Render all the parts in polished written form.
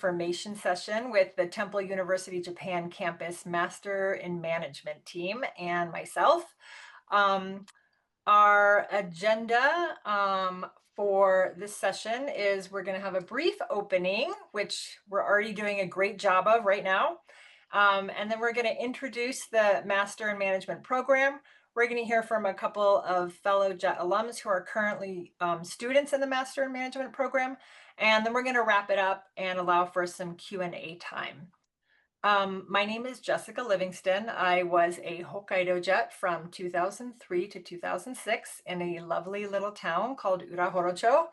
information session with the Temple University Japan campus Master in Management team and myself. Um, our agenda for this session is we're going to have a brief opening, which we're already doing a great job of right now. And then we're going to introduce the Master in Management program. We're going to hear from a couple of fellow JET alums who are currently students in the Master in Management program. And then we're going to wrap it up and allow for some Q&A time. My name is Jessica Livingston. I was a Hokkaido Jet from 2003 to 2006 in a lovely little town called Urahorocho.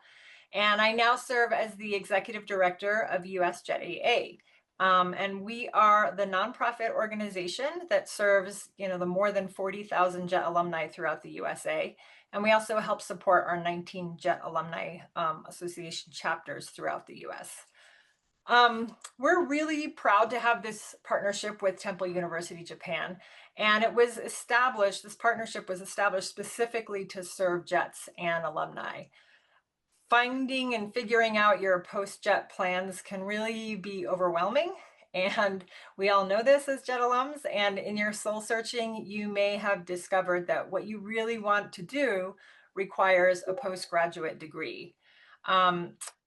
And I now serve as the executive director of US Jet AA. And we are the nonprofit organization that serves, the more than 40,000 JET alumni throughout the USA. And we also help support our 19 JET Alumni Association chapters throughout the US. We're really proud to have this partnership with Temple University Japan. And this partnership was established specifically to serve JETs and alumni. Finding and figuring out your post-JET plans can really be overwhelming. And we all know this as JET alums. And in your soul searching, you may have discovered that what you really want to do requires a postgraduate degree.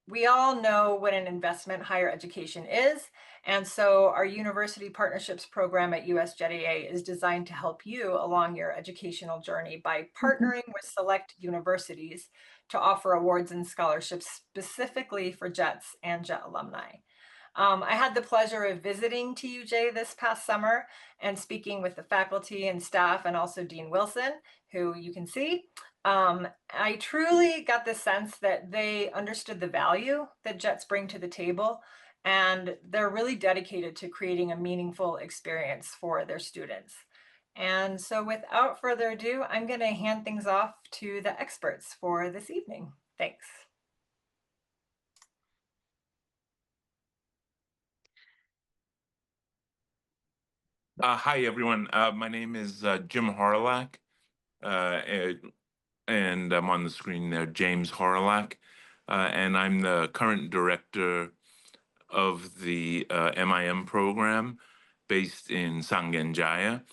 We all know what an investment higher education is. And so our university partnerships program at US Jet AA is designed to help you along your educational journey by partnering with select universities to offer awards and scholarships specifically for JETs and JET alumni. I had the pleasure of visiting TUJ this past summer and speaking with the faculty and staff and also Dean Wilson, who you can see. I truly got the sense that they understood the value that JETs bring to the table, and they're really dedicated to creating a meaningful experience for their students. And so without further ado, I'm going to hand things off to the experts for this evening. Thanks. Hi, everyone. My name is Jim Harlack, and I'm on the screen there, James Harlack, and I'm the current director of the MIM program based in Sangenjaya.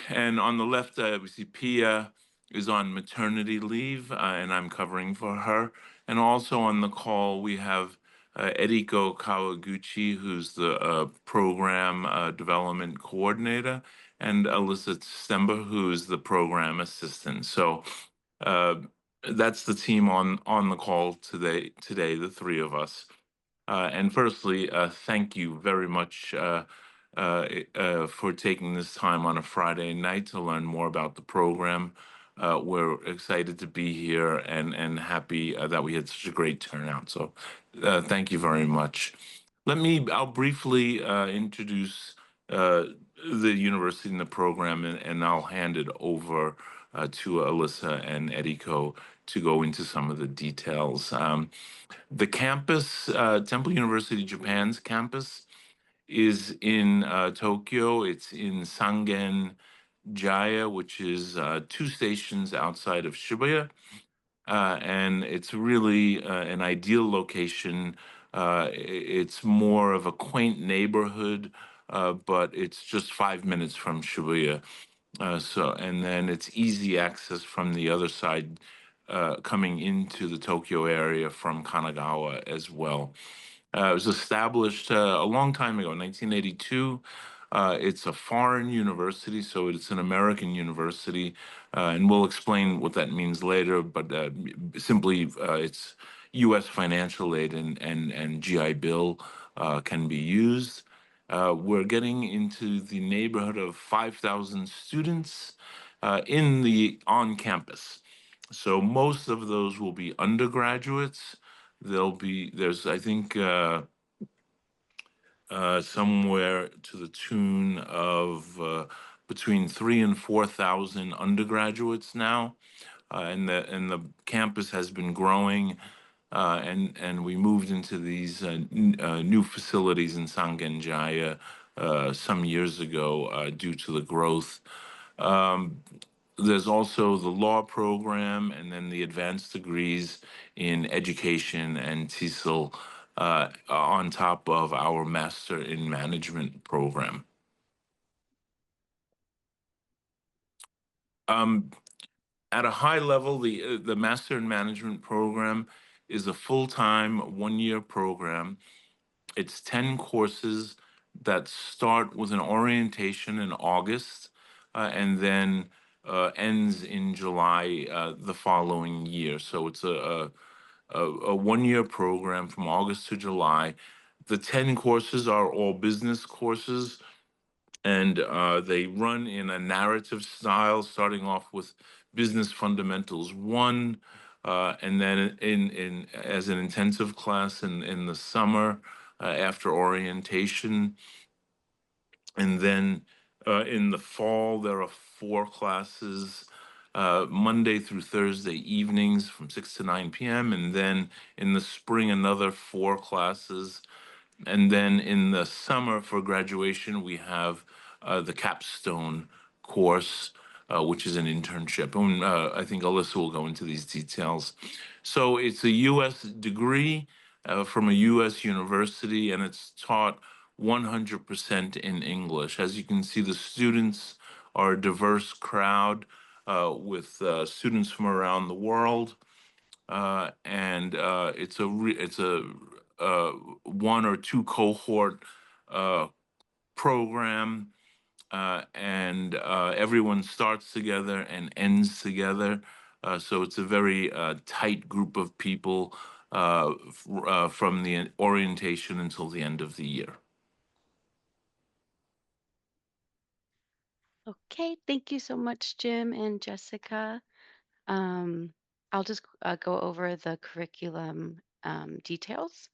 And on the left, we see Pia is on maternity leave, and I'm covering for her. And also on the call, we have Eriko Kawaguchi, who's the program development coordinator, and Alyssa Stember, who's the program assistant. So that's the team on the call today, the three of us. And firstly, thank you very much for taking this time on a Friday night to learn more about the program. We're excited to be here and happy that we had such a great turnout. So thank you very much. I'll briefly introduce the university and the program, and I'll hand it over to Alyssa and Eriko to go into some of the details. The campus, Temple University Japan's campus, is in Tokyo. It's in Sangen-jaya, which is 2 stations outside of Shibuya. And it's really an ideal location. It's more of a quaint neighborhood, but it's just 5 minutes from Shibuya. And then it's easy access from the other side, coming into the Tokyo area from Kanagawa as well. It was established a long time ago, 1982. It's a foreign university, so it's an American university, and we'll explain what that means later. But simply, it's U.S. financial aid and GI Bill can be used. We're getting into the neighborhood of 5,000 students on campus. So most of those will be undergraduates. There's, I think, somewhere to the tune of between 3,000 and 4,000 undergraduates now, and the campus has been growing, and we moved into these new facilities in Sangenjaya some years ago due to the growth. There's also the law program and then the advanced degrees in education and TESOL on top of our Master in Management program. Um, at a high level, the Master in Management program is a full-time 1-year program. It's 10 courses that start with an orientation in August, and then ends in July the following year. So it's a 1-year program from August to July. The 10 courses are all business courses, and they run in a narrative style, starting off with Business Fundamentals 1, and then in as an intensive class in the summer after orientation, and then in the fall there are 4 classes. Monday through Thursday evenings from 6 to 9 p.m. And then in the spring, another 4 classes, and then in the summer for graduation, we have the capstone course, which is an internship. And I think Alyssa will go into these details. So it's a U.S. degree from a U.S. university, and it's taught 100% in English. As you can see, the students are a diverse crowd with students from around the world, and it's a uh, 1 or 2 cohort uh, program, and everyone starts together and ends together. So it's a very tight group of people from the orientation until the end of the year. Okay, thank you so much, Jim and Jessica. Um, I'll just go over the curriculum details.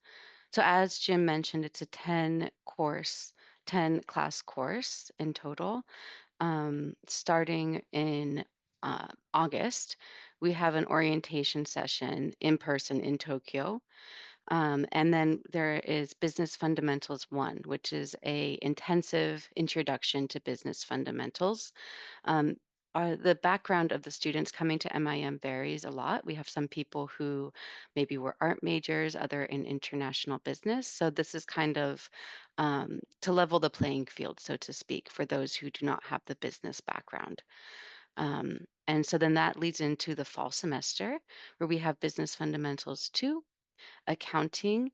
So as Jim mentioned, it's a 10 class course in total. Starting in August, we have an orientation session in person in Tokyo. And then there is Business Fundamentals 1, which is a intensive introduction to business fundamentals. Um, the background of the students coming to MIM varies a lot. We have some people who maybe were art majors, other in international business. So this is kind of to level the playing field, so to speak, for those who do not have the business background. And so then that leads into the fall semester, where we have Business Fundamentals 2, accounting,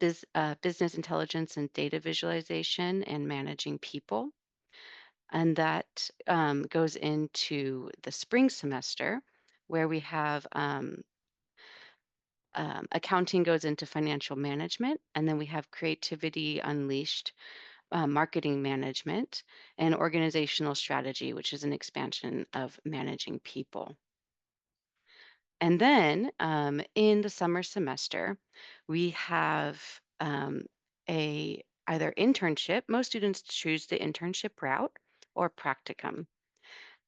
business intelligence and data visualization, and managing people. And that goes into the spring semester, where we have accounting goes into financial management, and then we have creativity unleashed, marketing management, and organizational strategy, which is an expansion of managing people. And then in the summer semester, we have a either internship. Most students choose the internship route or practicum.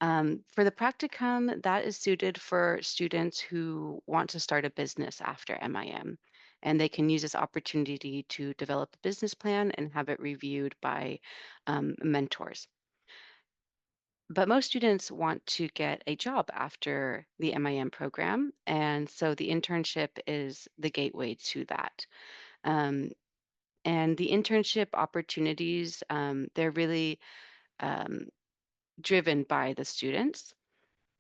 For the practicum, that is suited for students who want to start a business after MIM, and they can use this opportunity to develop a business plan and have it reviewed by mentors. But most students want to get a job after the MIM program, and so the internship is the gateway to that. Um, and the internship opportunities, they're really um, driven by the students.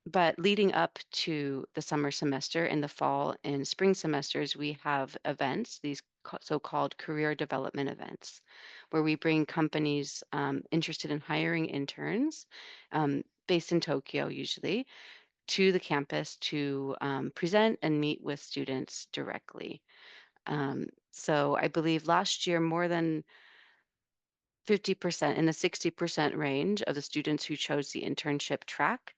But leading up to the summer semester, in the fall and spring semesters, we have events, these so-called career development events, where we bring companies interested in hiring interns, based in Tokyo usually, to the campus to present and meet with students directly. So I believe last year more than 50% in the 60% range of the students who chose the internship track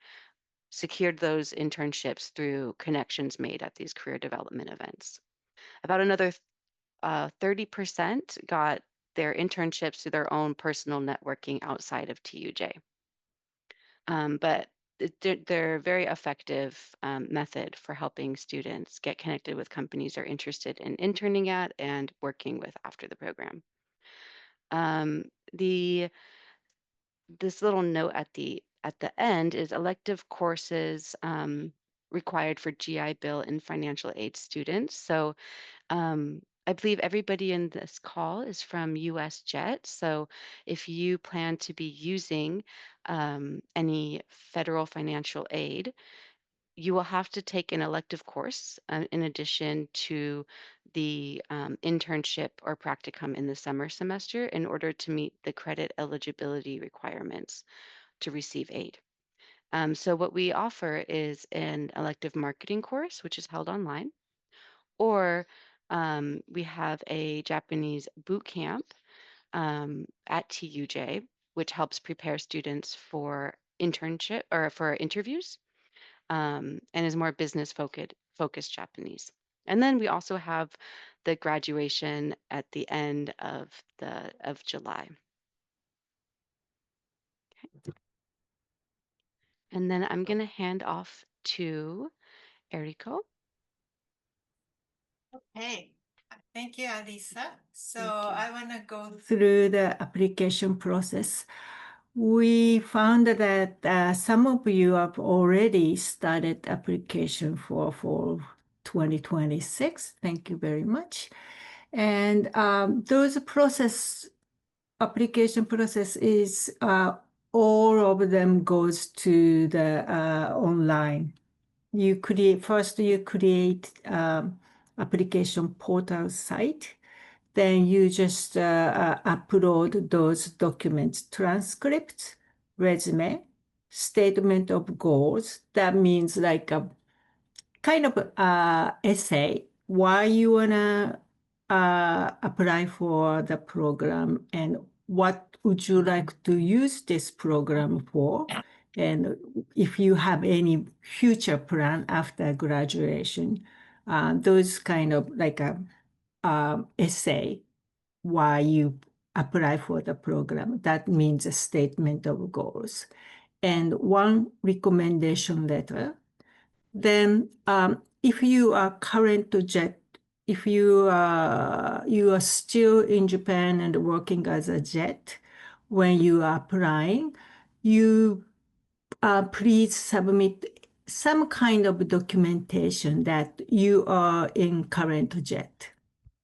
secured those internships through connections made at these career development events. About another 30% got their internships through their own personal networking outside of TUJ. But they're a very effective method for helping students get connected with companies they're interested in interning at and working with after the program. The This little note at the end is elective courses required for GI Bill and financial aid students. So I believe everybody in this call is from US Jet. So if you plan to be using any federal financial aid, you will have to take an elective course in addition to the internship or practicum in the summer semester in order to meet the credit eligibility requirements to receive aid. So what we offer is an elective marketing course, which is held online, or we have a Japanese boot camp at TUJ, which helps prepare students for internship or for interviews and is more business focused Japanese. And then we also have the graduation at the end of July. Okay. And then I'm going to hand off to Eriko. Hey, thank you, Alisa. So Thank you. I want to go through the application process. We found that some of you have already started application for 2026. Thank you very much. And those application process is all of them goes to the online. You create application portal site, then you just upload those documents, transcripts, resume, statement of goals. That means like a kind of essay why you wanna apply for the program and what would you like to use this program for, and if you have any future plan after graduation. Those kind of like a essay why you apply for the program. That means a statement of goals and one recommendation letter. Then if you are current to JET, if you are still in Japan and working as a JET, when you are applying, you please submit some kind of documentation that you are in current JET,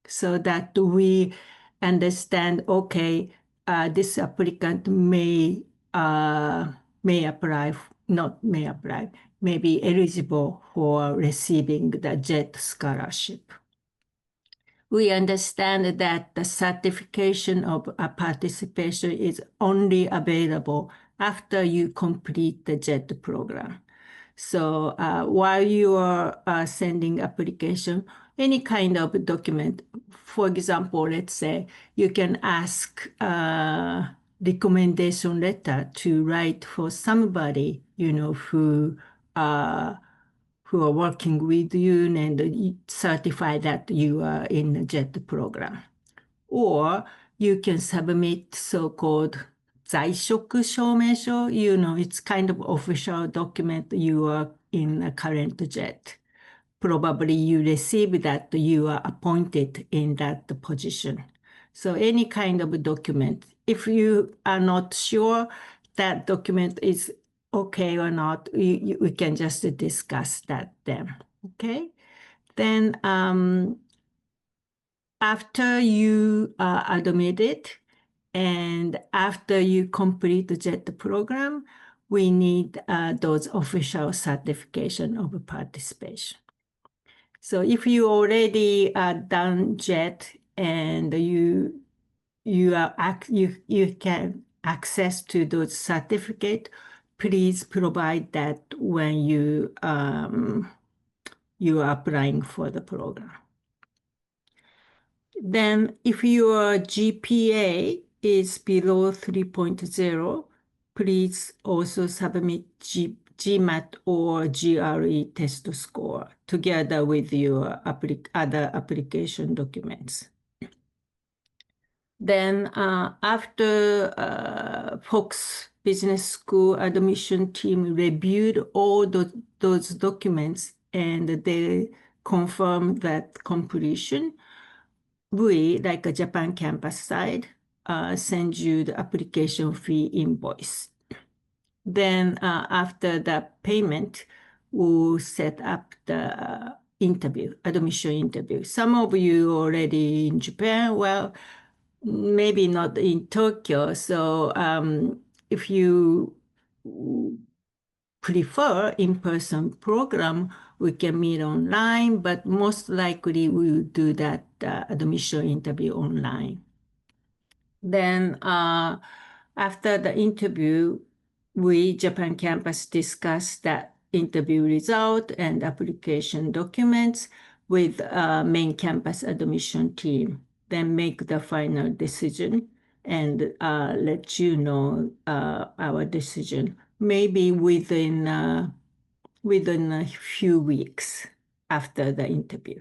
so that we understand, okay, this applicant may apply, not may apply, may be eligible for receiving the JET scholarship. We understand that the certification of participation is only available after you complete the JET program. So while you are sending application, any kind of document, for example, let's say you can ask recommendation letter to write for somebody, who are working with you and certify that you are in the JET program. Or you can submit so-called 在職証明書, it's kind of official document you are in a current JET. Probably you receive that you are appointed in that position. So any kind of document, if you are not sure that document is okay or not, we can just discuss that then, okay? Then after you are admitted and after you complete the JET program, we need those official certification of participation. So if you already done JET and you can access to those certificate, please provide that when you are applying for the program. Then if your GPA is below 3.0, please also submit GMAT or GRE test score together with your other application documents. Then after Fox Business School admission team reviewed all those documents and they confirmed that completion, we, like a Japan campus side, send you the application fee invoice. Then after the payment, we'll set up the interview, admission interview. Some of you already in Japan, well, maybe not in Tokyo. So if you prefer in-person program, we can meet online, but most likely we will do that admission interview online. Then after the interview, we, Japan campus, discuss that interview result and application documents with main campus admission team, then make the final decision and let you know our decision, maybe within a few weeks after the interview.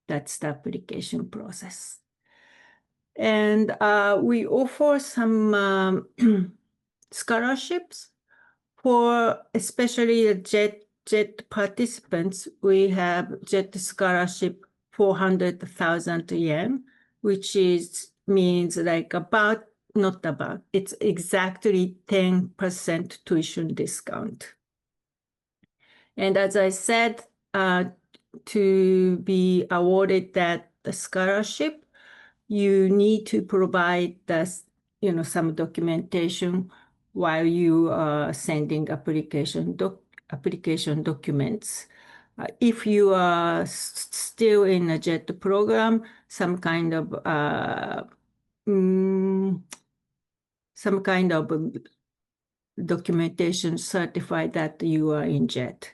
That's the application process. And we offer some scholarships for especially the JET participants. We have JET scholarship 400,000 yen, which means like it's exactly 10% tuition discount. And as I said, to be awarded that scholarship, you need to provide some documentation while you are sending application documents. If you are still in a JET program, some kind of documentation certify that you are in JET.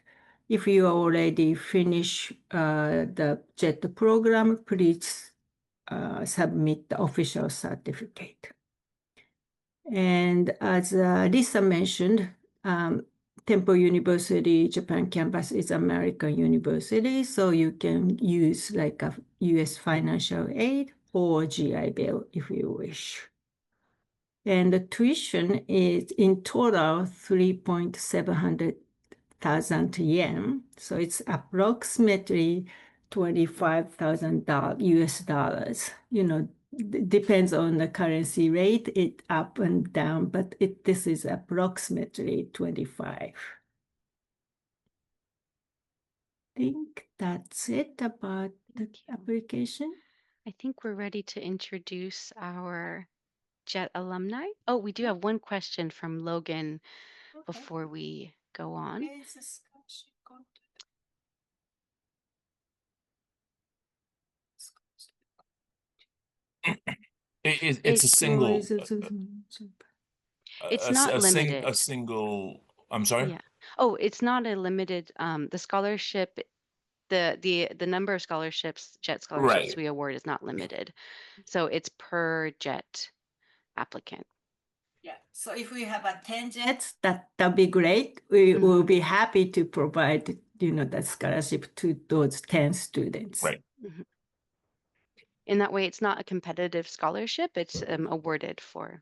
If you already finished the JET program, please submit the official certificate. And as Lisa mentioned, Temple University Japan campus is American university, so you can use like a U.S. financial aid or GI Bill if you wish. And the tuition is in total 3,700,000 yen. So it's approximately $25,000 US dollars. Depends on the currency rate, it up and down, but this is approximately 25. I think that's it about the application. I think we're ready to introduce our JET alumni. Oh, we do have one question from Logan before we go on. Where is the scholarship going to? It's a single. It's not limited. A single. I'm sorry. Yeah. Oh, it's not a limited. The scholarship, the number of scholarships, JET scholarships Right. we award is not limited. So it's per JET applicant. Yeah. So if we have a 10 JETs, that'd be great. We will be happy to provide, the scholarship to those 10 students. Right. In that way, it's not a competitive scholarship. It's awarded for.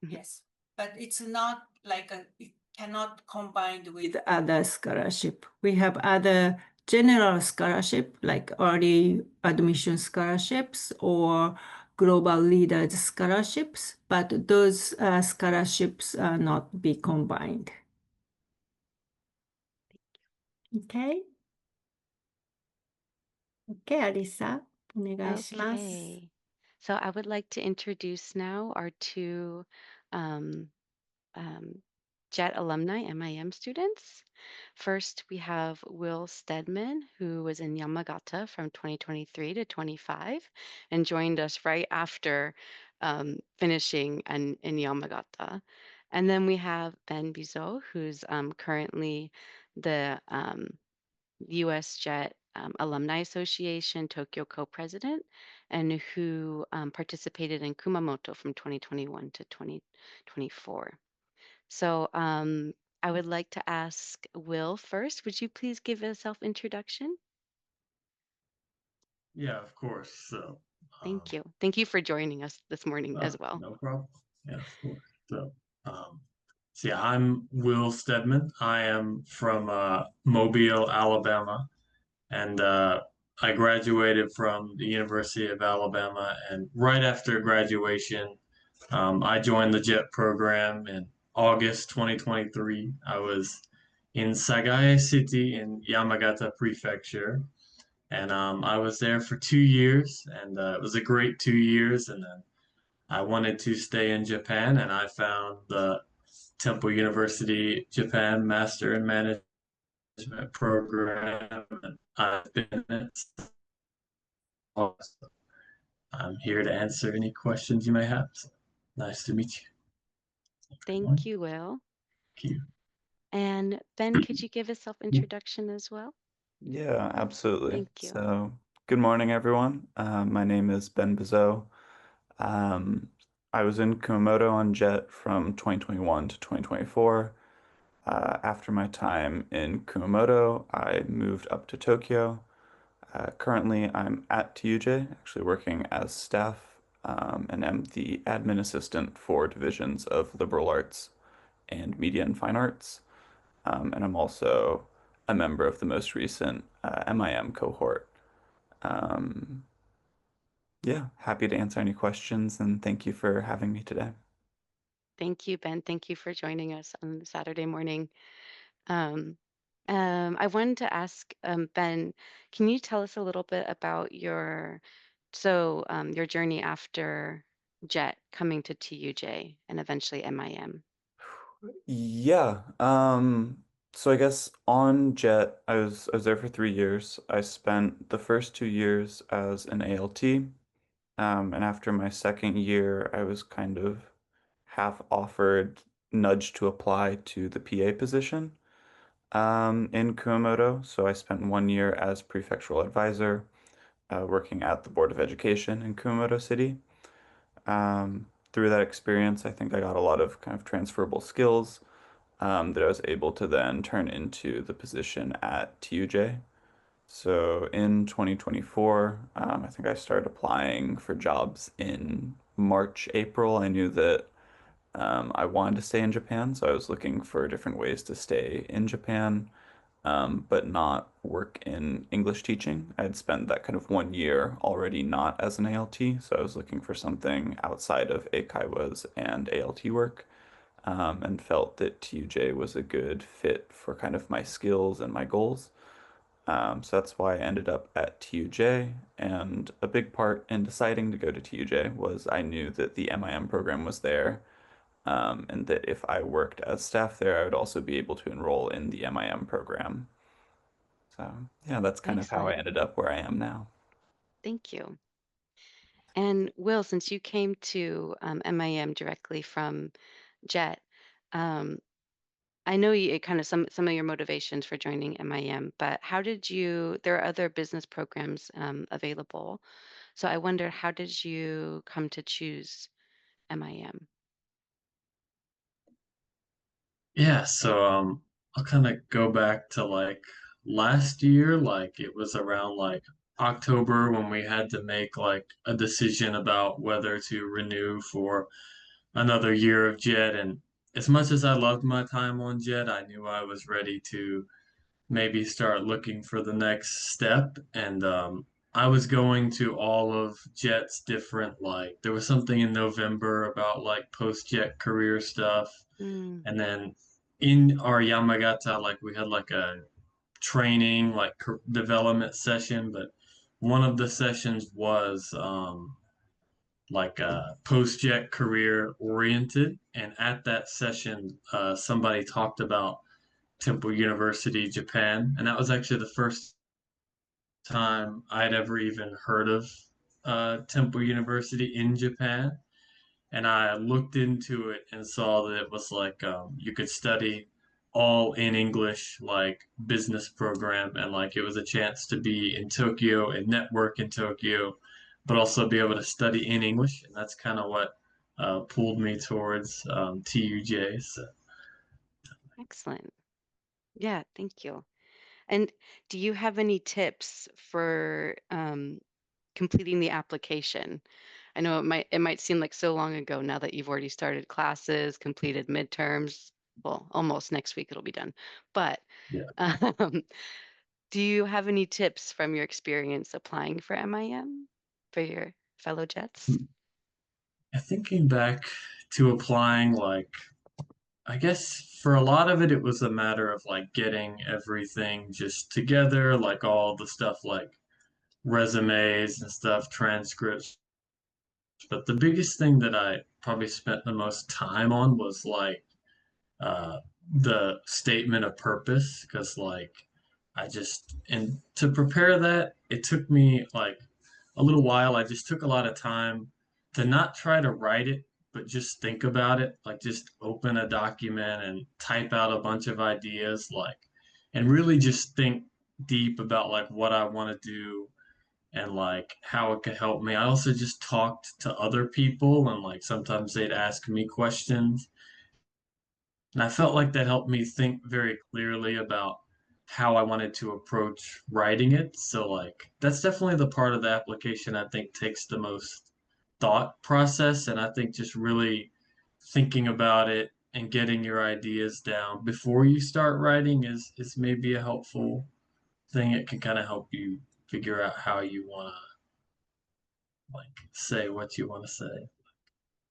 Yes, but it's not like it cannot combine with other scholarship. We have other general scholarship like early admission scholarships or global leaders scholarships, but those scholarships are not be combined. Okay. Okay, Alisa, お願いします。 Okay. So I would like to introduce now our two JET alumni, MIM students. First, we have Will Stedman, who was in Yamagata from 2023 to 25 and joined us right after finishing in Yamagata. And then we have Ben Bizot, who's currently the US JET Alumni Association Tokyo co-president and who participated in Kumamoto from 2021 to 2024. So I would like to ask Will first. Would you please give a self-introduction? Yeah, of course. So Thank you. Thank you for joining us this morning as well. no problem. Yeah, of course. So yeah, I'm Will Stedman. I am from Mobile, Alabama, and I graduated from the University of Alabama. And right after graduation, I joined the JET program in August 2023. I was in Sagae City in Yamagata Prefecture. And I was there for 2 years, and it was a great 2 years. And then I wanted to stay in Japan, and I found the Temple University Japan Master in Management program. And I've been in it. So I'm here to answer any questions you may have. So nice to meet you, everyone. Thank you, Will. Thank you. And Ben, could you give a self-introduction as well? Yeah, absolutely. Thank you. So, good morning, everyone. My name is Ben Bizot. Um, I was in Kumamoto on JET from 2021 to 2024. After my time in Kumamoto, I moved up to Tokyo. Currently, I'm at TUJ, actually working as staff, and am the admin assistant for divisions of liberal arts and media and fine arts. And I'm also a member of the most recent MIM cohort. Um, yeah, happy to answer any questions and thank you for having me today. Thank you, Ben. Thank you for joining us on Saturday morning. Um, I wanted to ask Ben, can you tell us a little bit about your journey after JET coming to TUJ and eventually MIM? Yeah, so I guess on JET, I was there for 3 years. I spent the first 2 years as an ALT, and after my second year, I was kind of half offered, nudged to apply to the PA position in Kumamoto. So I spent 1 year as prefectural advisor, working at the Board of Education in Kumamoto City. Through that experience, I think I got a lot of kind of transferable skills that I was able to then turn into the position at TUJ. So in 2024, I think I started applying for jobs in March, April. I knew that I wanted to stay in Japan, so I was looking for different ways to stay in Japan, but not work in English teaching. I had spent that kind of 1 year already not as an ALT, so I was looking for something outside of Eikaiwas and ALT work, and felt that TUJ was a good fit for kind of my skills and my goals. So that's why I ended up at TUJ. And a big part in deciding to go to TUJ was I knew that the MIM program was there, and that if I worked as staff there, I would also be able to enroll in the MIM program. So yeah, that's kind of how I Excellent. ended up where I am now. Thank you. And Will, since you came to MIM directly from JET, um, I know you kind of some of your motivations for joining MIM, but how did you, there are other business programs available. So I wonder, how did you come to choose MIM? Yeah, so I'll kind of go back to like last year, like it was around like October when we had to make like a decision about whether to renew for another year of JET. And as much as I loved my time on JET, I knew I was ready to maybe start looking for the next step. And I was going to all of JET's different, like, there was something in November about like post JET career stuff. Mm, And then in our Yamagata, like, we had like a training, like, development session, but one of the sessions was like post jet career oriented. And at that session, somebody talked about Temple University, Japan. And that was actually the first time I'd ever even heard of Temple University in Japan. And I looked into it and saw that it was like you could study all in English, like business program, and like it was a chance to be in Tokyo and network in Tokyo, but also be able to study in English. And that's kind of what pulled me towards TUJ. So. excellent. Yeah, thank you. And do you have any tips for completing the application? I know it might seem like so long ago now that you've already started classes, completed midterms. Well, almost next week it'll be done. But Yeah. um, do you have any tips from your experience applying for MIM for your fellow Jets? Thinking back to applying, like, I guess for a lot of it, it was a matter of like getting everything just together, like all the stuff like resumes and stuff, transcripts. But the biggest thing that I probably spent the most time on was like uh, the statement of purpose, because like I just, and to prepare that, it took me like a little while. I just took a lot of time to not try to write it, but just think about it. Like just open a document and type out a bunch of ideas, like, and really just think deep about like what I want to do and like how it could help me. I also just talked to other people and like sometimes they'd ask me questions. And I felt like that helped me think very clearly about how I wanted to approach writing it. So like that's definitely the part of the application I think takes the most thought process. And I think just really thinking about it and getting your ideas down before you start writing is maybe a helpful thing. It can kind of help you figure out how you want to like say what you want to say.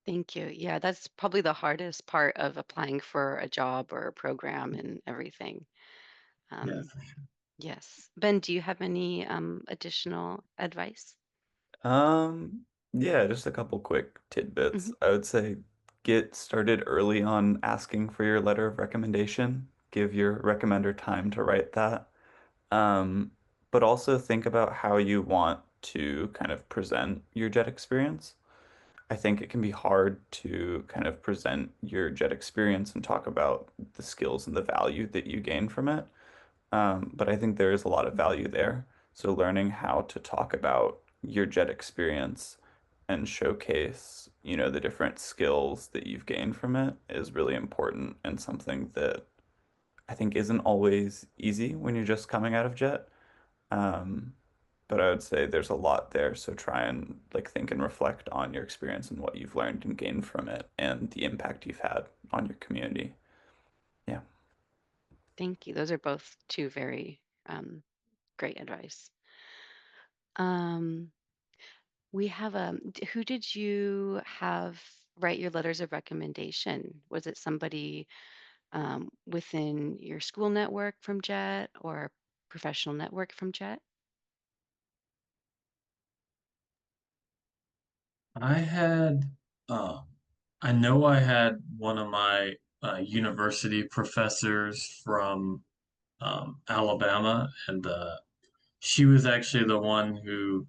Thank you. Yeah, that's probably the hardest part of applying for a job or a program and everything. Yeah, Um, for sure. yes. Ben, do you have any additional advice? Um, yeah, just a couple quick tidbits. Hmm. I would say get started early on asking for your letter of recommendation. Give your recommender time to write that. Um, but also think about how you want to kind of present your jet experience. I think it can be hard to kind of present your jet experience and talk about the skills and the value that you gain from it. But I think there is a lot of value there. So learning how to talk about your jet experience and showcase, the different skills that you've gained from it is really important and something that I think isn't always easy when you're just coming out of jet. Um, but I would say there's a lot there. So try and like think and reflect on your experience and what you've learned and gained from it and the impact you've had on your community. Yeah. Thank you. Those are both two very great advice. Um, we have who did you have write your letters of recommendation? Was it somebody within your school network from JET or professional network from JET? I had, um, I know I had one of my university professors from Alabama, and she was actually the one who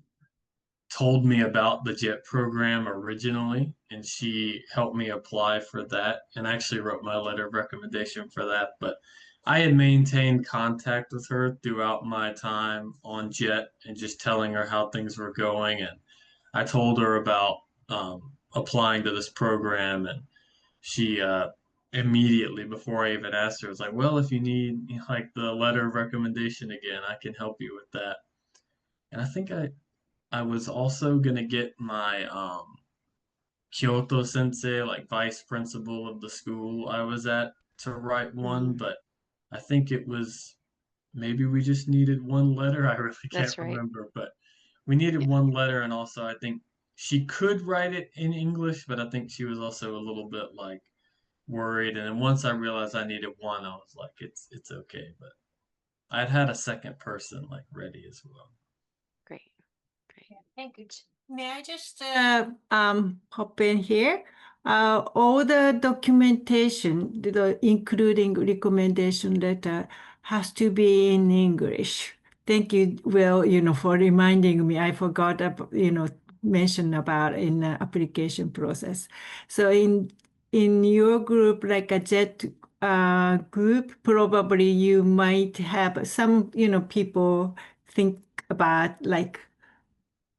told me about the JET program originally, and she helped me apply for that and actually wrote my letter of recommendation for that. But I had maintained contact with her throughout my time on JET and just telling her how things were going. And I told her about applying to this program, and she immediately, before I even asked her, was like, "Well, if you need like the letter of recommendation again, I can help you with that." And I think I was also gonna get my Kyoto sensei, like vice principal of the school I was at, to write one, Mm, but I think it was maybe we just needed one letter. I really can't that's right. remember, but we needed Yeah, one letter, and also I think she could write it in English, but I think she was also a little bit like worried. And then once I realized I needed one, I was like, it's okay. But I'd had a second person like ready as well. great, great. Thank you. May I just hop in here? All the documentation, including recommendation letter, has to be in English. Thank you, Will, for reminding me. I forgot, mention about in the application process. So in your group, like a JET group, probably you might have some, people think about like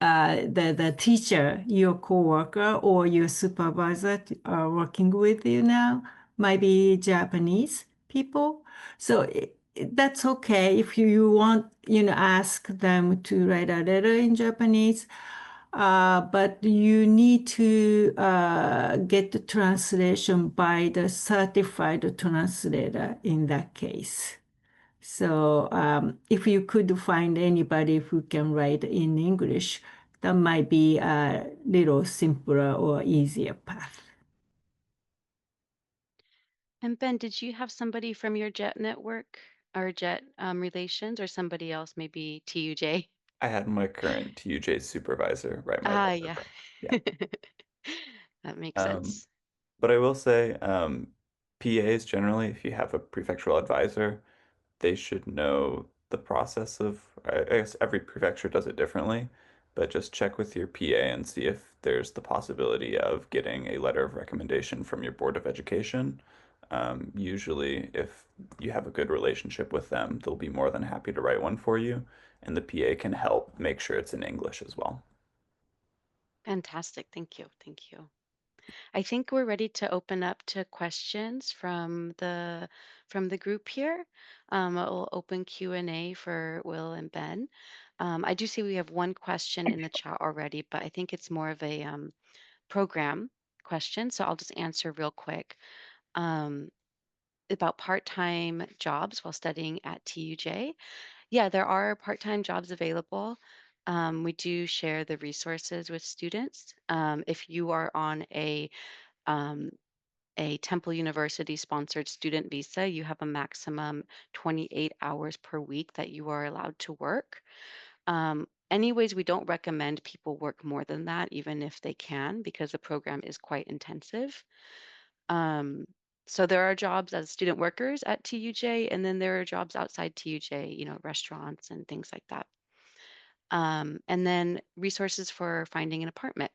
the teacher, your coworker or your supervisor are working with you now might be Japanese people. So that's okay if you want, ask them to write a letter in Japanese. But you need to get the translation by the certified translator in that case. So if you could find anybody who can write in English, that might be a little simpler or easier path. And Ben, did you have somebody from your JET network or JET relations or somebody else, maybe TUJ? I had my current TUJ supervisor write my letter, Yeah. but yeah. That makes Um, sense. but I will say, PAs generally, if you have a prefectural advisor, they should know the process of, I guess every prefecture does it differently, but just check with your PA and see if there's the possibility of getting a letter of recommendation from your Board of Education. Usually, if you have a good relationship with them, they'll be more than happy to write one for you, and the PA can help make sure it's in English as well. Fantastic. Thank you. Thank you. I think we're ready to open up to questions from the group here. We'll open Q&A for Will and Ben. I do see we have one question in the chat already, but I think it's more of a program question, so I'll just answer real quick. About part-time jobs while studying at TUJ. Yeah, there are part-time jobs available. We do share the resources with students. If you are on um, a Temple University sponsored student visa, you have a maximum 28 hours per week that you are allowed to work. Anyways, we don't recommend people work more than that, even if they can, because the program is quite intensive. Um, so there are jobs as student workers at TUJ, and then there are jobs outside TUJ, you know, restaurants and things like that. And then resources for finding an apartment.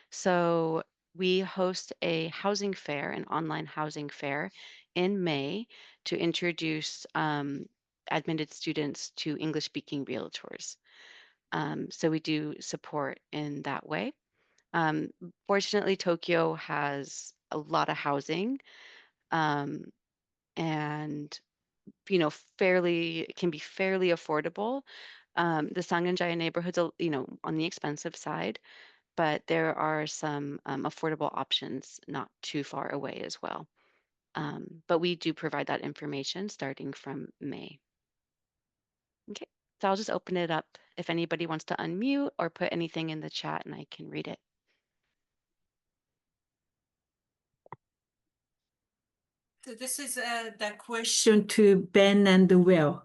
So we host a housing fair, an online housing fair in May to introduce admitted students to English speaking realtors. So we do support in that way. Um, Fortunately, Tokyo has a lot of housing um, and you know fairly can be fairly affordable. The Sangenjaya neighborhood's you know on the expensive side, but there are some affordable options not too far away as well. But we do provide that information starting from May. Okay, so I'll just open it up if anybody wants to unmute or put anything in the chat and I can read it. So this is the question to Ben and Will.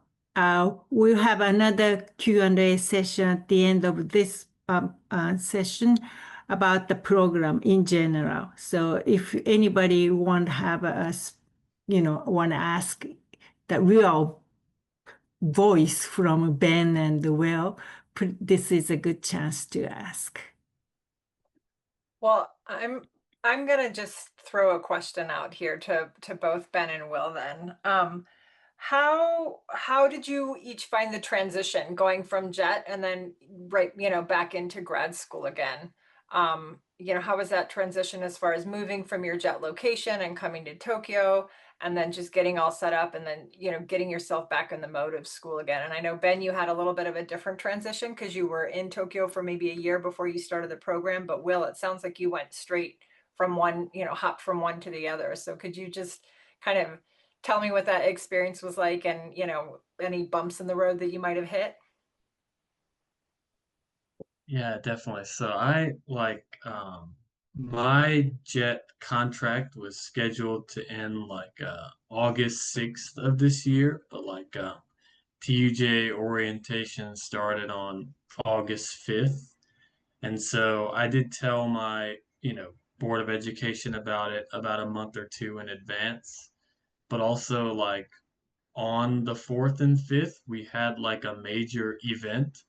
We'll have another Q&A session at the end of this session about the program in general. So if anybody want to have want to ask the real voice from Ben and Will, this is a good chance to ask. Well, I'm gonna just throw a question out here to both Ben and Will then. How did you each find the transition going from JET and then right, back into grad school again? How was that transition as far as moving from your JET location and coming to Tokyo and then just getting all set up and then, getting yourself back in the mode of school again? And I know, Ben, you had a little bit of a different transition because you were in Tokyo for maybe a year before you started the program, but Will, it sounds like you went straight from one, hopped from one to the other. So could you just kind of tell me what that experience was like and, any bumps in the road that you might have hit? Yeah, definitely. So I my jet contract was scheduled to end August 6th of this year, but TUJ orientation started on August 5th. And so I did tell my, Board of Education about it about a month or two in advance. But also on the 4th and 5th, we had like a major event,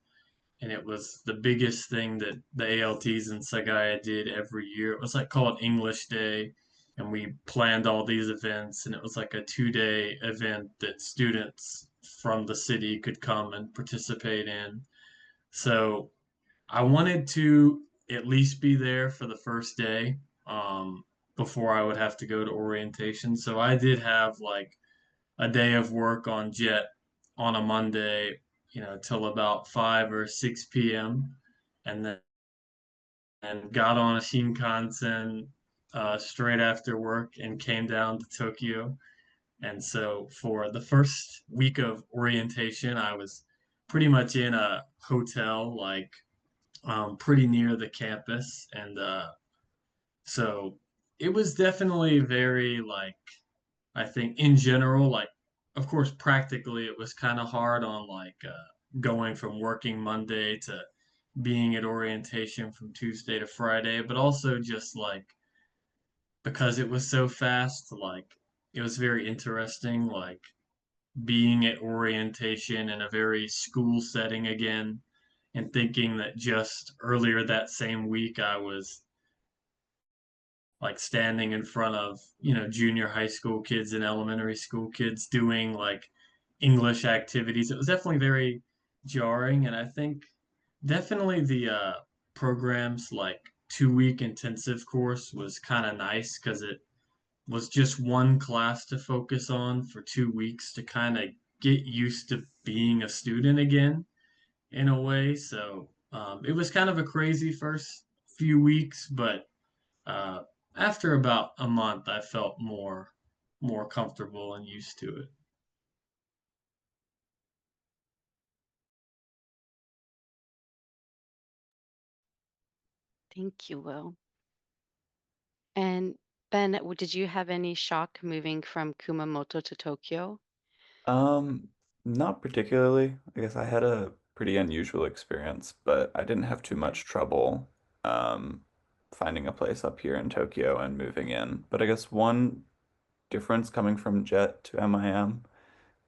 and it was the biggest thing that the ALTs in Sagaya did every year. It was like called English Day, and we planned all these events, and it was like a 2-day event that students from the city could come and participate in. So I wanted to at least be there for the first day before I would have to go to orientation. So I did have like a day of work on Jet on a Monday, till about 5 or 6 p.m. and then got on a Shinkansen straight after work and came down to Tokyo. And so for the first week of orientation, I was pretty much in a hotel, pretty near the campus. And so it was definitely very, I think in general, of course, practically, it was kind of hard on going from working Monday to being at orientation from Tuesday to Friday, but also just like because it was so fast, like it was very interesting, like being at orientation in a very school setting again, and thinking that just earlier that same week I was like standing in front of, junior high school kids and elementary school kids doing like English activities. It was definitely very jarring. And I think definitely the programs like 2 week intensive course was kind of nice because it was just one class to focus on for 2 weeks to kind of get used to being a student again in a way. So it was kind of a crazy first few weeks, but uh, after about a month, I felt more comfortable and used to it. Thank you, Will. And Ben, did you have any shock moving from Kumamoto to Tokyo? Um, Not particularly. I guess I had a pretty unusual experience, but I didn't have too much trouble um, finding a place up here in Tokyo and moving in. But I guess one difference coming from JET to MIM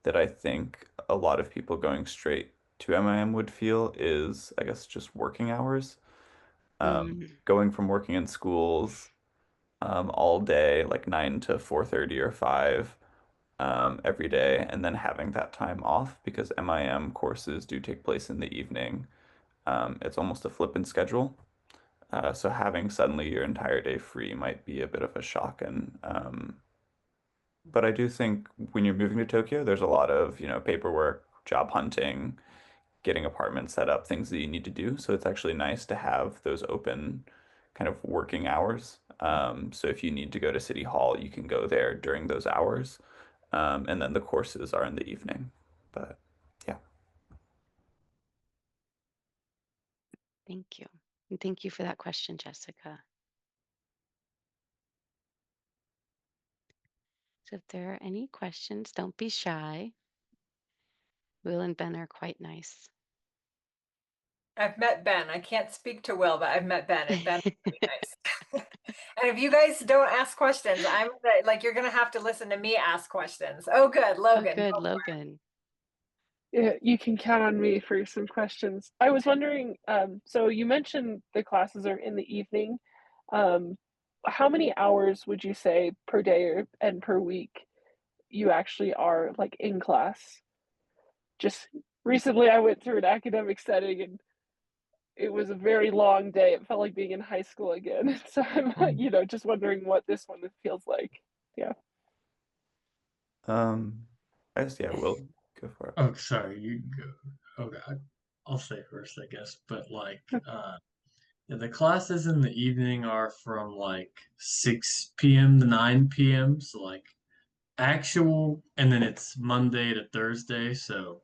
that I think a lot of people going straight to MIM would feel is, I guess, just working hours. Mm, Going from working in schools all day, like 9 to 4:30 or 5, every day, and then having that time off because MIM courses do take place in the evening. It's almost a flippant schedule. So having suddenly your entire day free might be a bit of a shock. And but I do think when you're moving to Tokyo, there's a lot of, paperwork, job hunting, getting apartments set up, things that you need to do. So it's actually nice to have those open kind of working hours. So if you need to go to City Hall, you can go there during those hours. And then the courses are in the evening. But yeah. thank you. And thank you for that question, Jessica. So if there are any questions, don't be shy. Will and Ben are quite nice. I've met Ben. I can't speak to Will, but I've met Ben, and Ben is pretty nice. And if you guys don't ask questions, like you're gonna have to listen to me ask questions. Oh, good, Oh, Logan. good, Go for it. Logan. Yeah, you can count on me for some questions. I was wondering, so you mentioned the classes are in the evening. Um, how many hours would you say per day and per week you actually are like in class? Just recently, I went through an academic setting and it was a very long day. It felt like being in high school again. So I'm, just wondering what this one feels like. Yeah. Um, I guess, yeah, we'll go for it. Oh, sorry, you go. Okay, I'll say first, I guess. But like, yeah, the classes in the evening are from like 6 p.m. to 9 p.m. So like actual, and then it's Monday to Thursday. So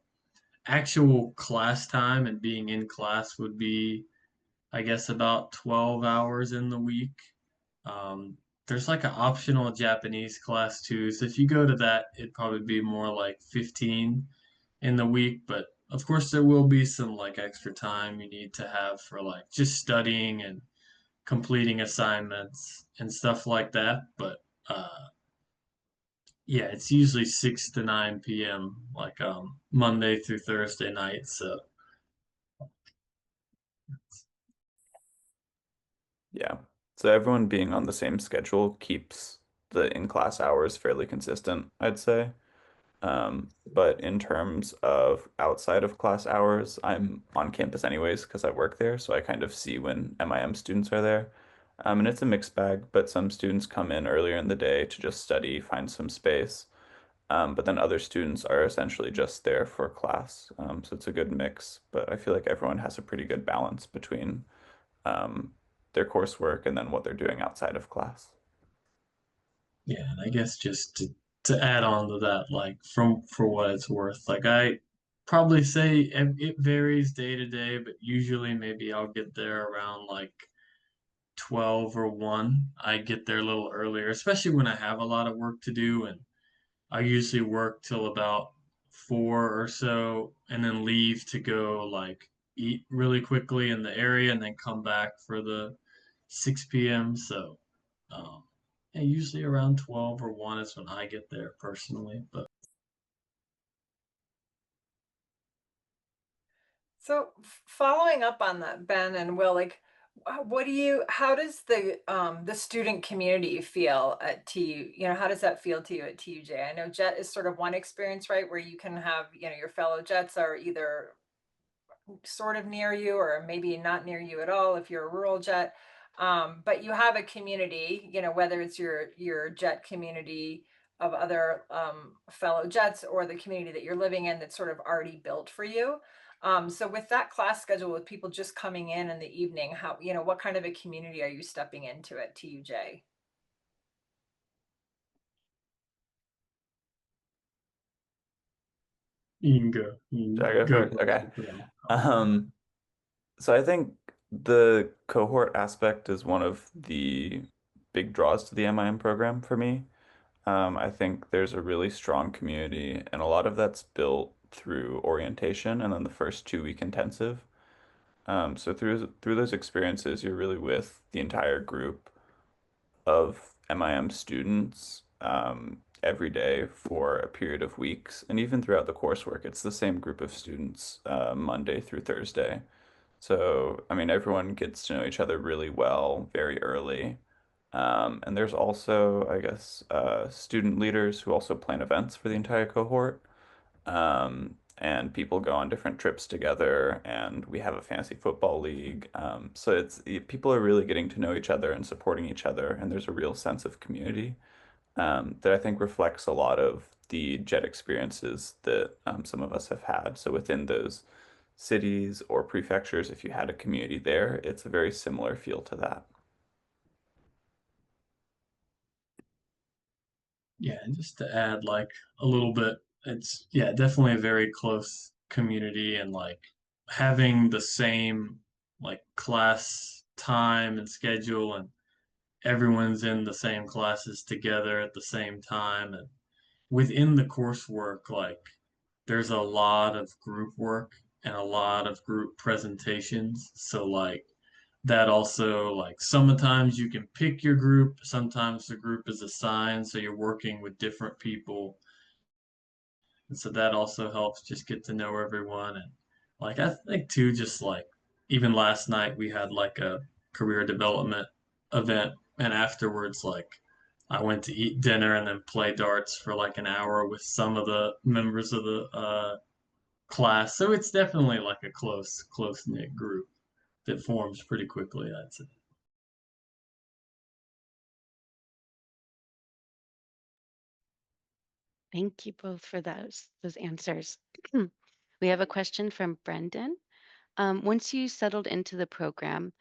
actual class time and being in class would be, I guess, about 12 hours in the week. Um, there's like an optional Japanese class too. So if you go to that, it'd probably be more like 15 in the week. But of course, there will be some like extra time you need to have for like just studying and completing assignments and stuff like that. But yeah, it's usually 6 to 9 p.m. like Monday through Thursday night. So Yeah. So everyone being on the same schedule keeps the in-class hours fairly consistent, I'd say. But in terms of outside of class hours, I'm on campus anyways because I work there, so I kind of see when MIM students are there. And it's a mixed bag, but some students come in earlier in the day to just study, find some space. But then other students are essentially just there for class. So it's a good mix, but I feel like everyone has a pretty good balance between um, their coursework and then what they're doing outside of class. yeah, and I guess just to add on to that, like from for what it's worth, like I probably say it varies day to day, but usually maybe I'll get there around like 12 or 1. I get there a little earlier, especially when I have a lot of work to do, and I usually work till about 4 or so, and then leave to go like eat really quickly in the area, and then come back for the 6 p.m. So, and usually around 12 or 1 is when I get there personally. But So following up on that, Ben and Will, like, how does the student community feel at TU? You know, how does that feel to you at TUJ? I know Jet is sort of one experience, right, where you can have, you know, your fellow Jets are either sort of near you or maybe not near you at all if you're a rural Jet. But you have a community, you know, whether it's your Jet community of other fellow Jets or the community that you're living in that's sort of already built for you. So with that class schedule, with people just coming in the evening, how, you know, what kind of a community are you stepping into at TUJ? you can go. You Should I can go go first? Okay. first. So I think the cohort aspect is one of the big draws to the MIM program for me. I think there's a really strong community, and a lot of that's built through orientation and then the first 2 week intensive. So through those experiences, you're really with the entire group of MIM students every day for a period of weeks, and even throughout the coursework, it's the same group of students Monday through Thursday. So, I mean, everyone gets to know each other really well very early. And there's also, I guess, student leaders who also plan events for the entire cohort. And people go on different trips together, and we have a fantasy football league. So people are really getting to know each other and supporting each other, and there's a real sense of community that I think reflects a lot of the jet experiences that some of us have had. So within those cities or prefectures, if you had a community there, it's a very similar feel to that. Yeah, and just to add like a little bit, it's yeah, definitely a very close community, and like having the same like class time and schedule, and everyone's in the same classes together at the same time, and within the coursework, like there's a lot of group work and a lot of group presentations. So like that also, like sometimes you can pick your group, sometimes the group is assigned, so you're working with different people. And so that also helps just get to know everyone. And like I think too, just like even last night we had like a career development event, and afterwards like I went to eat dinner and then play darts for like an hour with some of the members of the class. So it's definitely like a close knit group that forms pretty quickly, I'd say. Thank you both for those answers. We have a question from Brendan. Once you settled into the program,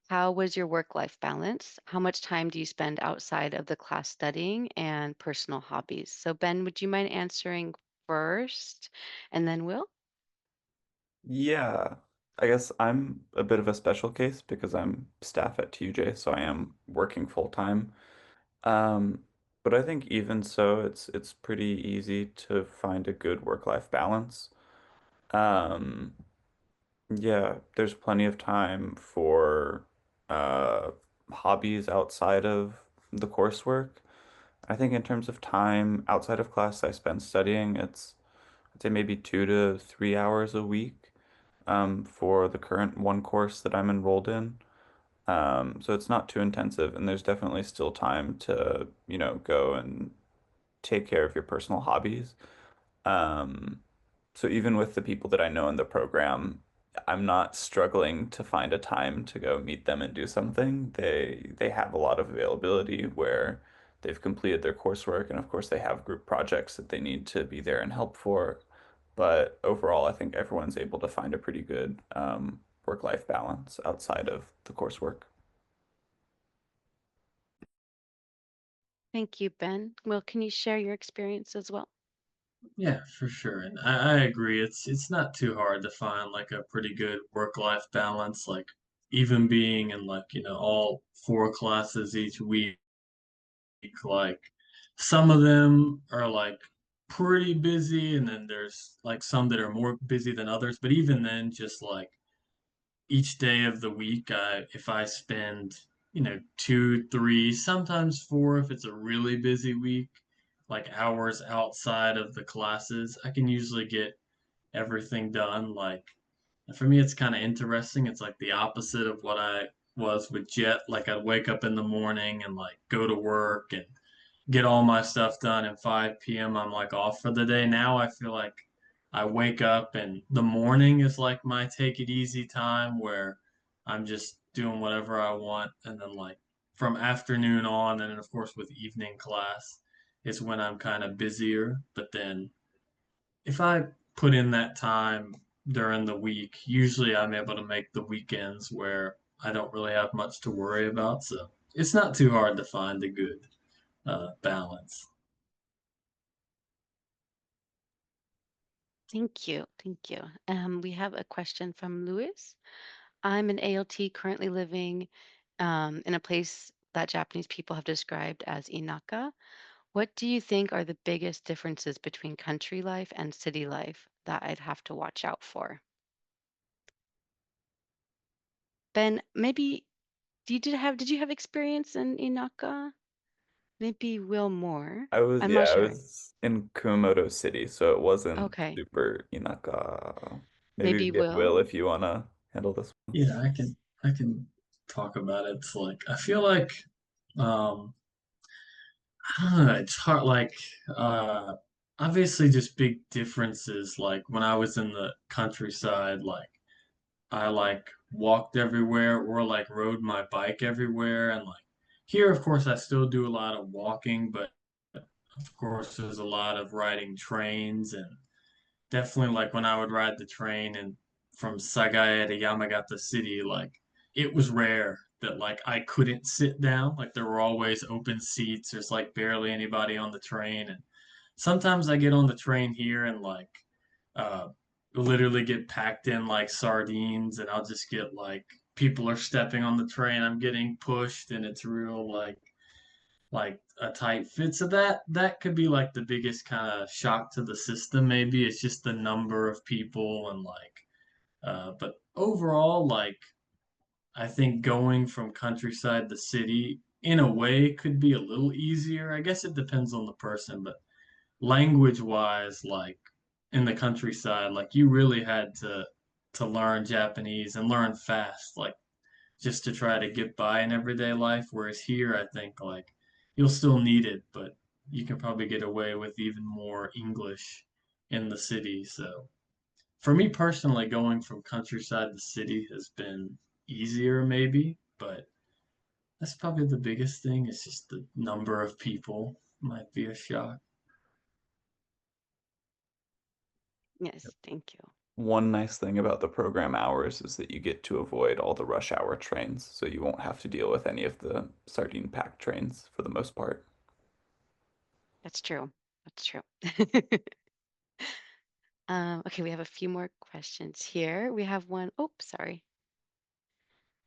how was your work-life balance? How much time do you spend outside of the class studying and personal hobbies? So Ben, would you mind answering first and then Will? Yeah, I guess I'm a bit of a special case because I'm staff at TUJ, so I am working full time. Um, but I think even so, it's pretty easy to find a good work-life balance. Um, yeah, there's plenty of time for uh, hobbies outside of the coursework. I think in terms of time outside of class I spend studying, I'd say maybe 2 to 3 hours a week for the current one course that I'm enrolled in. So it's not too intensive, and there's definitely still time to, go and take care of your personal hobbies. Um, so even with the people that I know in the program, I'm not struggling to find a time to go meet them and do something. They have a lot of availability where they've completed their coursework, and of course they have group projects that they need to be there and help for. But overall, I think everyone's able to find a pretty good work-life balance outside of the coursework. Thank you, Ben. Will, can you share your experience as well? Yeah, for sure. And I agree. It's not too hard to find like a pretty good work-life balance, like even being in like, all 4 classes each week, like some of them are like pretty busy, and then there's like some that are more busy than others. But even then, just like each day of the week, if I spend, 2, 3, sometimes 4, if it's a really busy week, like hours outside of the classes, I can usually get everything done. Like for me, it's kind of interesting. It's like the opposite of what I was with Jet. Like I'd wake up in the morning and like go to work and get all my stuff done, and 5 p.m. I'm like off for the day. Now I feel like I wake up and the morning is like my take it easy time where I'm just doing whatever I want, and then like from afternoon on, and then of course with evening class is when I'm kind of busier. But then if I put in that time during the week, usually I'm able to make the weekends where I don't really have much to worry about. So it's not too hard to find a good balance. Thank you. Thank you. We have a question from Louis. I'm an ALT currently living in a place that Japanese people have described as inaka. What do you think are the biggest differences between country life and city life that I'd have to watch out for? Ben, maybe did you have experience in inaka? Maybe Will more. I'm not I sure. was in Kumamoto City, so it wasn't Okay. super Inaka. Maybe we Maybe get Will Will. if you wanna handle this one. Yeah, I can talk about it. It's like I feel like um I don't know, it's hard like uh obviously just big differences. Like when I was in the countryside, like I like walked everywhere or like rode my bike everywhere, and like here of course I still do a lot of walking, but of course there's a lot of riding trains. And definitely like when I would ride the train and from Sagae to Yamagata City, like it was rare that like I couldn't sit down. Like there were always open seats. There's like barely anybody on the train. And sometimes I get on the train here and like uh literally get packed in like sardines, and I'll just get like people are stepping on the train. I'm getting pushed, and it's real like a tight fit. So that could be like the biggest kind of shock to the system. Maybe it's just the number of people, and like but overall, like I think going from countryside to city in a way could be a little easier. I guess it depends on the person, but language wise, like in the countryside, like you really had to learn Japanese and learn fast. Like just to try to get by in everyday life. Whereas here, I think like you'll still need it, but you can probably get away with even more English in the city. So for me personally, going from countryside to city has been easier, maybe, but that's probably the biggest thing. It's just the number of people might be a shock. Yes, thank you. One nice thing about the program hours is that you get to avoid all the rush hour trains, so you won't have to deal with any of the sardine packed trains for the most part. That's true. That's true. Okay, we have a few more questions here. We have one, oh, sorry.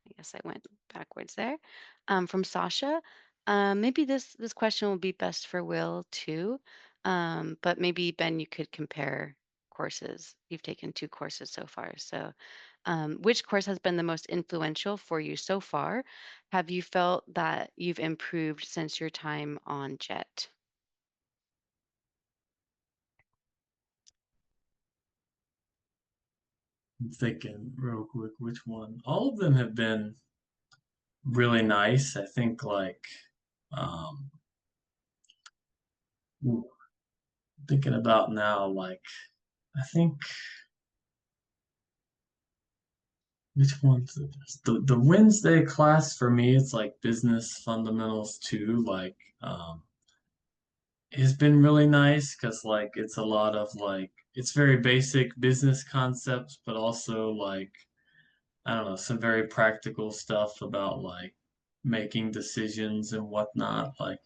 I guess I went backwards there. From Sasha. Maybe this question will be best for Will too. But maybe Ben, you could compare courses. You've taken 2 courses so far. So, which course has been the most influential for you so far? Have you felt that you've improved since your time on JET? I'm thinking real quick which one. All of them have been really nice. I think like um ooh, thinking about now, like I think which one's the best? The Wednesday class for me, it's like business fundamentals too. Like it's been really nice because like it's a lot of like it's very basic business concepts, but also like I don't know, some very practical stuff about like making decisions and whatnot. Like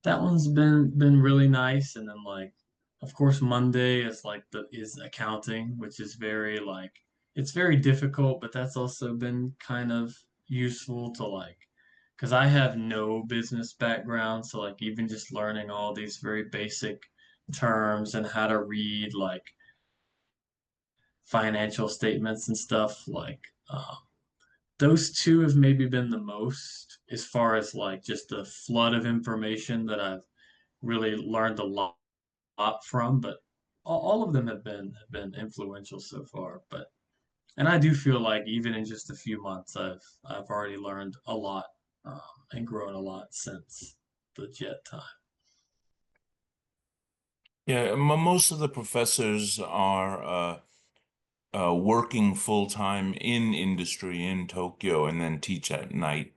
that one's been really nice. And then like of course Monday is like the is accounting, which is very like it's very difficult, but that's also been kind of useful to like because I have no business background, so like even just learning all these very basic terms and how to read like financial statements and stuff. Like those two have maybe been the most as far as like just the flood of information that I've really learned a lot from. But all of them have been influential so far. But and I do feel like even in just a few months, I've already learned a lot and grown a lot since the JET time. Yeah, most of the professors are working full time in industry in Tokyo and then teach at night.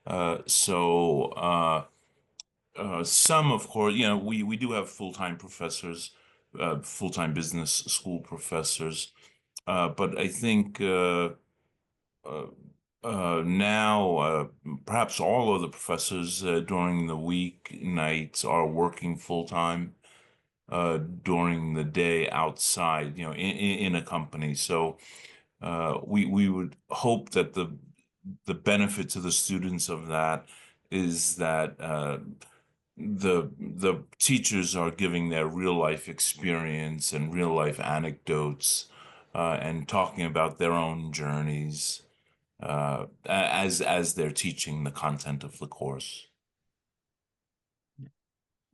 Some, of course, we do have full-time professors, full-time business school professors, but I think uh, now perhaps all of the professors during the week nights are working full-time during the day outside, in a company. So we would hope that the benefit to the students of that is that the teachers are giving their real life experience and real life anecdotes and talking about their own journeys as they're teaching the content of the course.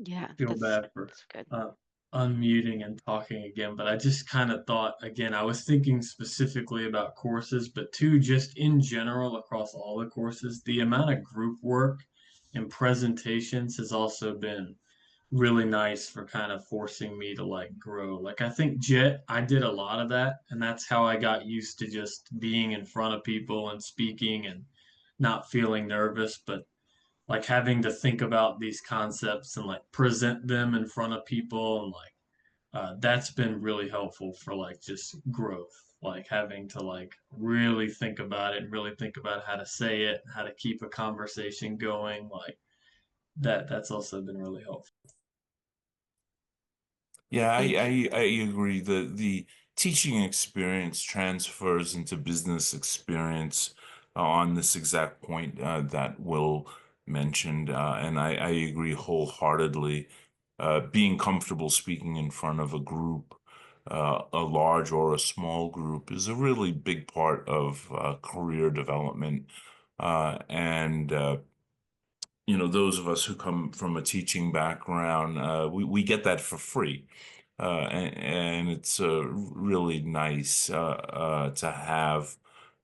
Yeah, Feel bad for that's good. unmuting and talking again, but I just kind of thought again, I was thinking specifically about courses, but too, just in general across all the courses, the amount of group work and presentations has also been really nice for kind of forcing me to like grow. Like I think JET, I did a lot of that, and that's how I got used to just being in front of people and speaking and not feeling nervous, but like having to think about these concepts and like present them in front of people and like that's been really helpful for like just growth, like having to like really think about it and really think about how to say it, how to keep a conversation going, like that's also been really helpful. Yeah, Thank you. I agree. The teaching experience transfers into business experience on this exact point that Will mentioned, and I agree wholeheartedly. Being comfortable speaking in front of a group, a large or a small group, is a really big part of career development, and those of us who come from a teaching background, we get that for free. And it's really nice to have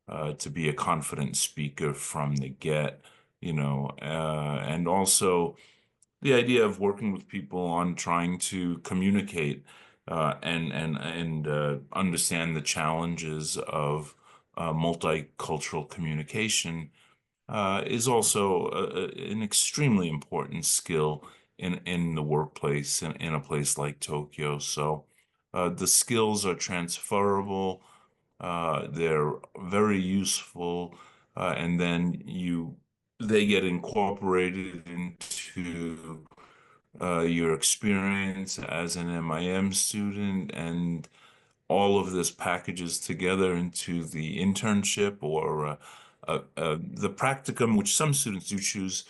to be a confident speaker from the get, and also the idea of working with people on trying to communicate and understand the challenges of multicultural communication is also an extremely important skill in the workplace in a place like Tokyo. So the skills are transferable, they're very useful, and then they get incorporated into your experience as an MIM student, and all of this packages together into the internship or the practicum, which some students do choose,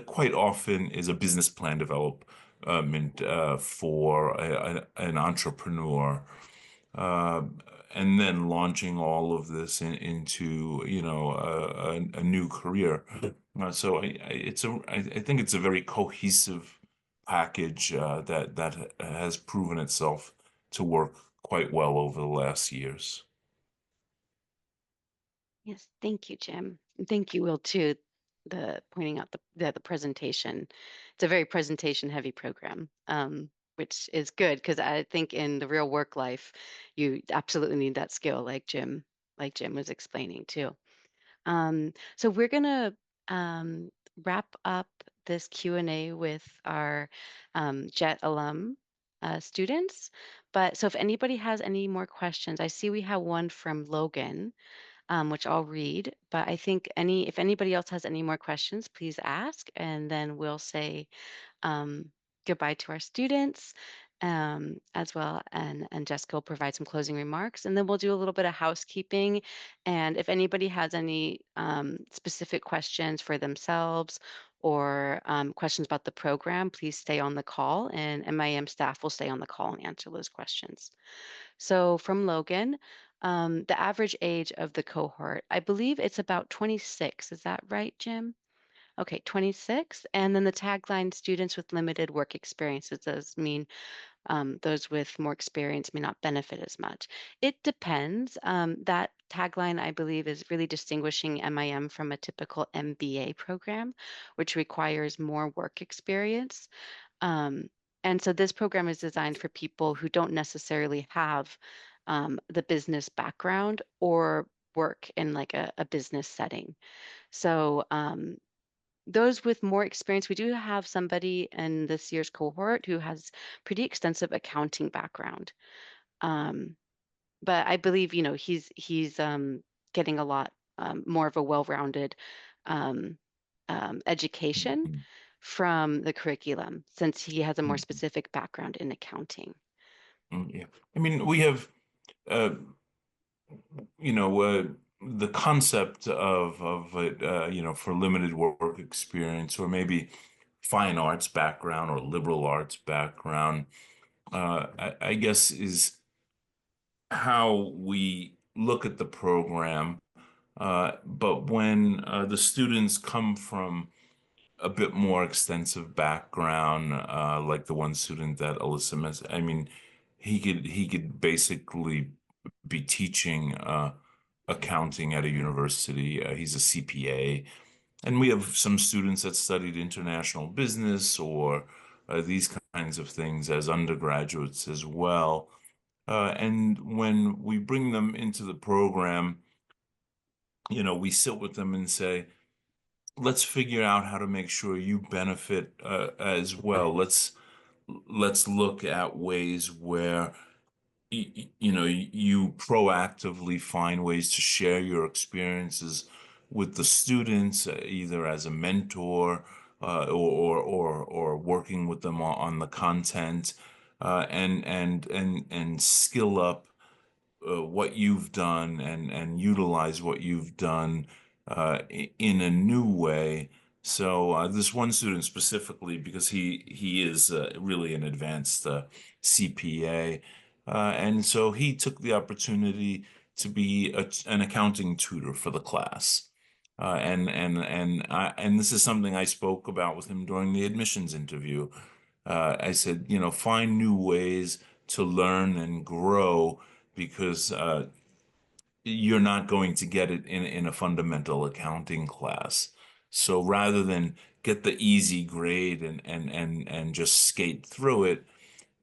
quite often is a business plan development for an entrepreneur. Uh, and then launching all of this into, a new career. So I think it's a very cohesive package that has proven itself to work quite well over the last years. Yes, thank you, Jim. And thank you, Will, too, the pointing out the presentation. It's a very presentation heavy program, which is good because I think in the real work life, you absolutely need that skill, like Jim was explaining too. So we're gonna wrap up this Q&A with our JET alum students. But so if anybody has any more questions, I see we have one from Logan, which I'll read. But I think if anybody else has any more questions, please ask, and then we'll say goodbye to our students. as well. And Jessica will provide some closing remarks, and then we'll do a little bit of housekeeping. And if anybody has any specific questions for themselves or questions about the program, please stay on the call, and MIM staff will stay on the call and answer those questions. So from Logan, the average age of the cohort, I believe it's about 26. Is that right, Jim? Okay, 26. And then the tagline, students with limited work experiences, does mean those with more experience may not benefit as much. It depends. That tagline, I believe, is really distinguishing MIM from a typical MBA program, which requires more work experience. Um, and so this program is designed for people who don't necessarily have the business background or work in like a business setting. So those with more experience, we do have somebody in this year's cohort who has pretty extensive accounting background. Um, but I believe, he's getting a lot more of a well-rounded um, education Mhm. from the curriculum since he has a more Mhm. specific background in accounting. Yeah. I mean, we have, uh, the concept of it, for limited work experience or maybe fine arts background or liberal arts background, I guess is how we look at the program. But when the students come from a bit more extensive background, like the one student that Alyssa missed, I mean, he could basically be teaching accounting at a university. He's a CPA, and we have some students that studied international business or these kinds of things as undergraduates as well. And when we bring them into the program, we sit with them and say, let's figure out how to make sure you benefit as well. Let's look at ways where you proactively find ways to share your experiences with the students, either as a mentor or working with them on the content, and skill up what you've done and utilize what you've done in a new way. So this one student specifically, because he is really an advanced CPA, and so he took the opportunity to be an accounting tutor for the class. And this is something I spoke about with him during the admissions interview. I said, find new ways to learn and grow because you're not going to get it in a fundamental accounting class. So rather than get the easy grade and just skate through it,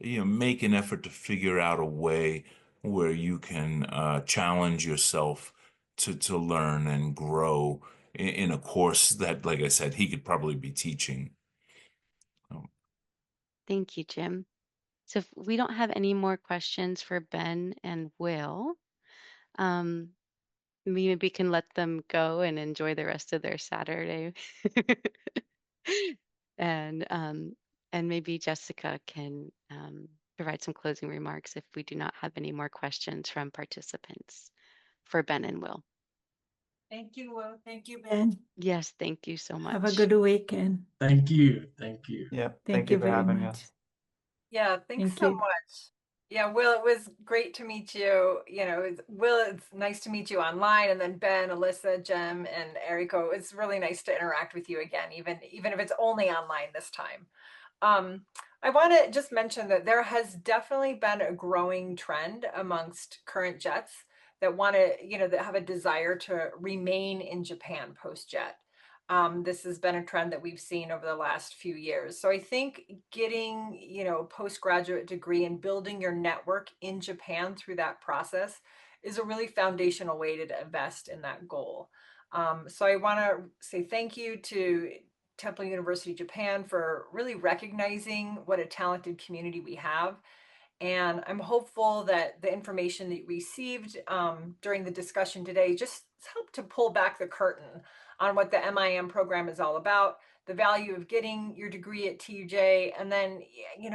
make an effort to figure out a way where you can challenge yourself to learn and grow in a course that, like I said, he could probably be teaching. Oh, Thank you, Jim. So if we don't have any more questions for Ben and Will, um, we maybe can let them go and enjoy the rest of their Saturday. And maybe Jessica can provide some closing remarks if we do not have any more questions from participants for Ben and Will. Thank you, Will. Thank you, Ben. Yes, thank you so Have a much. good weekend. Thank you. Thank you. Yeah, Thank you you for very having much. us. Yeah, thanks Thank so you. much. Yeah, Will, it was great to meet you. Will, it's nice to meet you online, and then Ben, Alyssa, Jem, and Eriko. It's really nice to interact with you again, even if it's only online this time. I want to just mention that there has definitely been a growing trend amongst current Jets that want to, that have a desire to remain in Japan post-Jet. This has been a trend that we've seen over the last few years. So I think getting, a postgraduate degree and building your network in Japan through that process is a really foundational way to invest in that goal. So I want to say thank you to Temple University Japan for really recognizing what a talented community we have. And I'm hopeful that the information that you received during the discussion today just helped to pull back the curtain on what the MIM program is all about, the value of getting your degree at TUJ, and then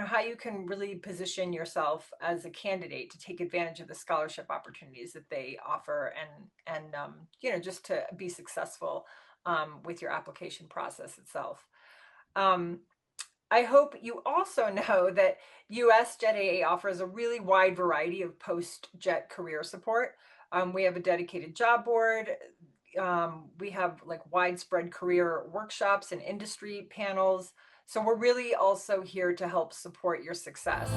how you can really position yourself as a candidate to take advantage of the scholarship opportunities that they offer, and just to be successful with your application process itself. I hope you also know that US Jet AA offers a really wide variety of post-jet career support. We have a dedicated job board. We have like widespread career workshops and industry panels. So we're really also here to help support your success.